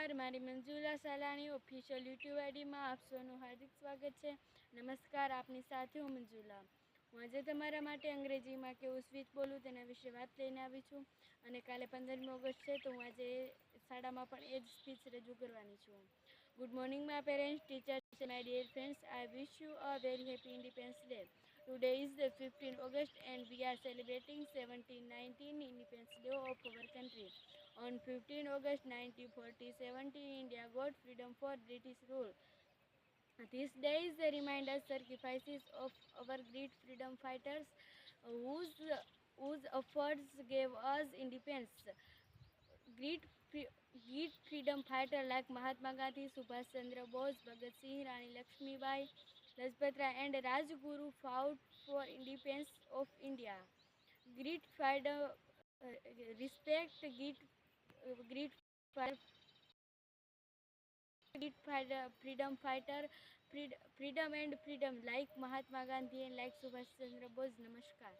નમસ્કાર, મારી Manjula Salani official YouTube આઈડીમાં આપ સૌનું હાર્દિક સ્વાગત છે. નમસ્કાર, આપની સાથે હું મંજુલા. હું આજે તમારા માટે અંગ્રેજીમાં કેવું સ્પીચ બોલું તેના વિશે વાત લઈને આવી છું. અને કાલે 15મી ઓગસ્ટ છે, તો હું આજે શાળામાં પણ એ જ સ્પીચ રજૂ કરવાની છું. Good morning my parents, teachers, my dear friends. I wish you a very happy independence day. Today is the 15th August and we are celebrating 1719 Independence Day of our country. On 15 August 1947, India got freedom for British rule. This day is a reminder sacrifices of our great freedom fighters whose efforts gave us independence. Great, great freedom fighters like Mahatma Gandhi, Subhash Chandra Bose, Bhagat Singh, Rani Lakshmibai, Lajpat Rai and Rajguru fought for independence of India. Great fighter, respect, great fighter, freedom fighter, freedom and freedom like Mahatma Gandhi and like Subhash Chandra Bose. Namaskar.